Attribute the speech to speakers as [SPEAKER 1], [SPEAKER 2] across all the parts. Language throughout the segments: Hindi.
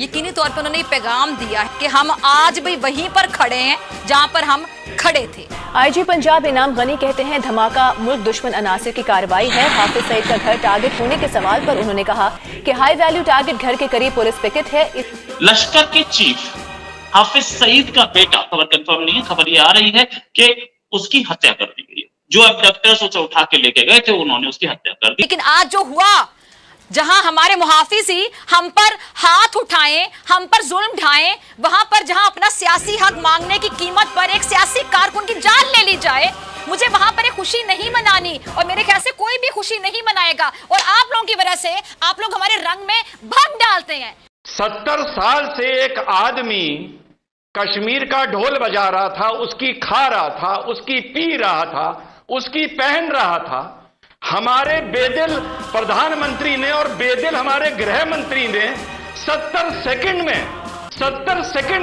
[SPEAKER 1] यकीनी तौर पर उन्होंने पैगाम दिया है कि हम आज भी वहीं पर खड़े हैं जहां पर हम खड़े थे।
[SPEAKER 2] आईजी पंजाब इनाम गनी कहते हैं धमाका मुल्क दुश्मन अनासिर की कार्रवाई है। हाफिज सईद का घर टारगेट होने के सवाल पर उन्होंने कहा कि हाई वैल्यू टारगेट घर के करीब पुलिस पिकेट है।
[SPEAKER 3] लश्कर के चीफ हाफिज सईद का बेटा, खबर कंफर्म नहीं है, खबर ये आ रही है कि उसकी हत्या कर दी गई है। जो अबडक्टर्स उसे उठा के लेके गए थे उन्होंने उसकी हत्या कर दी।
[SPEAKER 1] लेकिन आज जो हुआ, जहां हमारे मुहाफिज ही हम पर हाथ उठाएं, हम पर जुल्म ढाएं, वहां पर जहां अपना सियासी हक मांगने की कीमत पर एक सियासी कारकुन की जान ले ली जाए, मुझे वहां पर एक खुशी नहीं मनानी और मेरे ख्याल से कोई भी खुशी नहीं मनाएगा। और आप लोगों की वजह से आप लोग हमारे रंग में भंग डालते हैं।
[SPEAKER 4] 70 साल से एक आदमी कश्मीर का ढोल बजा रहा था, उसकी खा रहा था, उसकी पी रहा था, उसकी पहन रहा था। हमारे बेदिल प्रधानमंत्री ने और बेदिल हमारे गृह मंत्री ने 70 सेकंड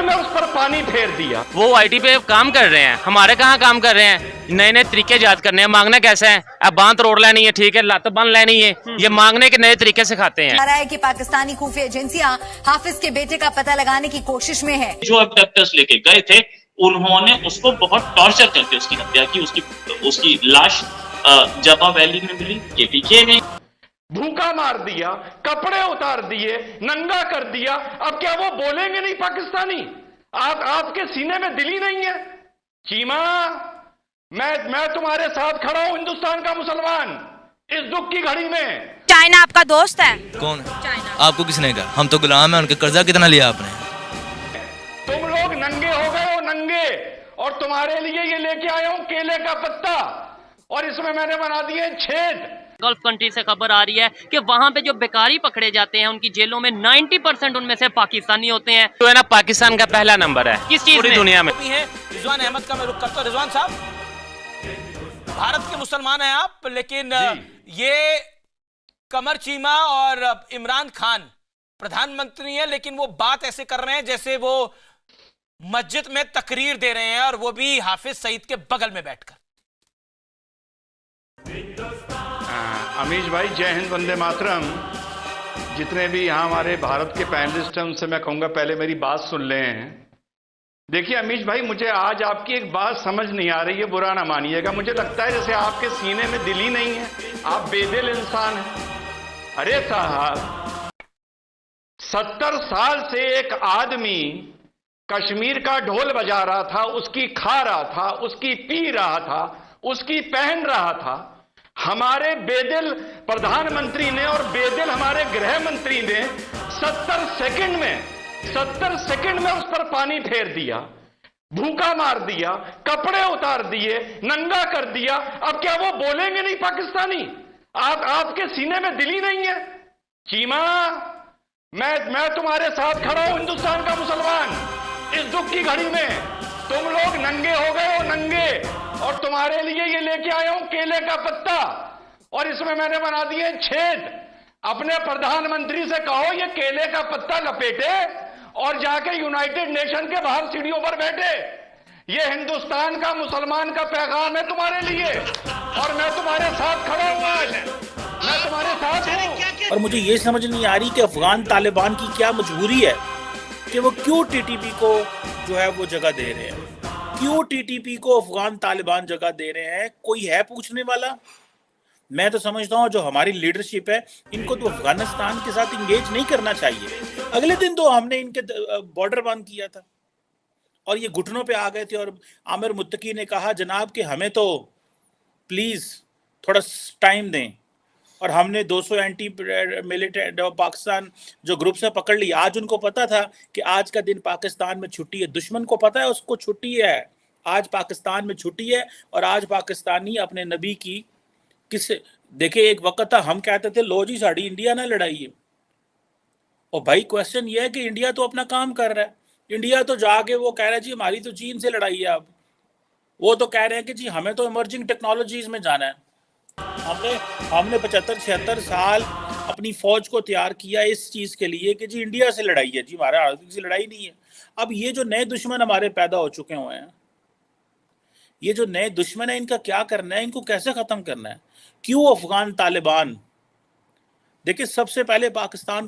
[SPEAKER 4] में उस पर पानी फेर दिया।
[SPEAKER 5] वो आईटी पे काम कर रहे हैं, हमारे कहाँ काम कर रहे हैं। नए नए तरीके याद करने हैं। मांगना कैसे है, अब बांध रोड लेनी है, ठीक है, लत बन लेनी है, ये मांगने के नए तरीके सिखाते हैं।
[SPEAKER 1] रहा है कि पाकिस्तानी खुफिया एजेंसियां हाफिज के बेटे का पता लगाने की कोशिश में है।
[SPEAKER 3] जो अबडक्टर्स लेके गए थे उन्होंने उसको बहुत टॉर्चर करके उसकी हत्या की। उसकी लाश जबा वैली में मिली, केपीके में।
[SPEAKER 4] भूखा मार दिया, कपड़े उतार दिए, नंगा कर दिया। अब क्या वो बोलेंगे नहीं पाकिस्तानी? आपके सीने में दिल ही नहीं है? चीमा, मैं तुम्हारे साथ खड़ा हूं, हिंदुस्तान का मुसलमान, इस दुख की घड़ी में।
[SPEAKER 1] चाइना आपका दोस्त है?
[SPEAKER 6] कौन है?
[SPEAKER 1] चाइना।
[SPEAKER 6] आपको किसने कहा? हम तो गुलाम हैं, उनके कर्जा कितना लिया आपने?
[SPEAKER 4] तुम लोग नंगे हो गए हो, नंगे। और तुम्हारे लिए ये लेके आया हूं केले का पत्ता, और इसमें मैंने बना दिए छेद।
[SPEAKER 5] गल्फ कंट्री से खबर आ रही है कि वहाँ पे जो बेकारी पकड़े जाते हैं उनकी जेलों में 90% उनमें से पाकिस्तानी होते हैं। तो है ना, पाकिस्तान का पहला नंबर है किस चीज में? दुनिया में
[SPEAKER 7] है। रिजवान अहमद का मैं रुख करता हूं। रिजवान साहब, भारत के मुसलमान हैं आप, लेकिन ये कमर चीमा और इमरान खान प्रधानमंत्री हैं, लेकिन वो बात ऐसे कर रहे हैं जैसे वो मस्जिद में तकरीर दे रहे हैं, और वो भी हाफिज सईद के बगल में बैठकर।
[SPEAKER 4] अमीश भाई, जय हिंद, वंदे मातरम। जितने भी यहाँ हमारे भारत के पैनलिस्ट हैं उनसे मैं कहूँगा पहले मेरी बात सुन लें। देखिए अमीश भाई, मुझे आज आपकी एक बात समझ नहीं आ रही है, बुरा ना मानिएगा। मुझे लगता है जैसे आपके सीने में दिल ही नहीं है, आप बेदिल इंसान हैं। अरे साहब, 70 साल से एक आदमी कश्मीर का ढोल बजा रहा था, उसकी खा रहा था, उसकी पी रहा था, उसकी पहन रहा था। हमारे बेदिल प्रधानमंत्री ने और बेदिल हमारे गृह मंत्री ने 70 सेकंड में उस पर पानी फेर दिया, भूखा मार दिया, कपड़े उतार दिए, नंगा कर दिया। अब क्या वो बोलेंगे नहीं पाकिस्तानी? आपके सीने में दिल ही नहीं है? चीमा, मैं तुम्हारे साथ खड़ा हूं, हिंदुस्तान का मुसलमान, इस दुख की घड़ी में। तुम लोग नंगे हो गए हो, नंगे। और तुम्हारे लिए ये लेके आया हूं केले का पत्ता, और इसमें मैंने बना दिए छेद। अपने प्रधानमंत्री से कहो ये केले का पत्ता लपेटे और जाके यूनाइटेड नेशन के बाहर सीढ़ियों पर बैठे। ये हिंदुस्तान का मुसलमान का पैगाम है तुम्हारे लिए, और मैं तुम्हारे साथ खड़ा हूं आज, मैं तुम्हारे साथ हूं।
[SPEAKER 7] और मुझे ये समझ नहीं आ रही कि अफगान तालिबान की क्या मजबूरी है कि वो क्यों टीटीपी को जो है वो जगह दे रहे हैं। क्यों टीटीपी को अफगान तालिबान जगह दे रहे हैं? कोई है पूछने वाला? मैं तो समझता हूँ जो हमारी लीडरशिप है, इनको तो अफगानिस्तान के साथ इंगेज नहीं करना चाहिए। अगले दिन तो हमने इनके बॉर्डर बंद किया था और ये घुटनों पे आ गए थे, और आमिर मुत्तकी ने कहा जनाब कि हमें तो प्लीज थोड़ा टाइम दें, और हमने 200 एंटी मिलिटेंट पाकिस्तान जो ग्रुप से पकड़ ली। आज उनको पता था कि आज का दिन पाकिस्तान में छुट्टी है, दुश्मन को पता है उसको छुट्टी है, आज पाकिस्तान में छुट्टी है, और आज पाकिस्तानी अपने नबी की देखिए, एक वक्त था हम कहते थे लो जी साड़ी इंडिया ना लड़ाई है। और भाई क्वेश्चन ये है कि इंडिया तो अपना काम कर रहा है। इंडिया तो जाके वो कह रहा है जी हमारी तो चीन से लड़ाई है। अब वो तो कह रहे हैं कि जी हमें तो इमर्जिंग टेक्नोलॉजीज में जाना है। हमने 75-76 साल अपनी फौज को तैयार किया इस चीज के लिए कि जी इंडिया से लड़ाई है, जी हमारा किसी लड़ाई नहीं है। अब ये जो नए दुश्मन हमारे पैदा हो चुके हुए हैं, ये जो नए दुश्मन है, इनका क्या करना है, इनको कैसे खत्म करना है? क्यों अफगान तालिबान? देखिए, सबसे पहले पाकिस्तान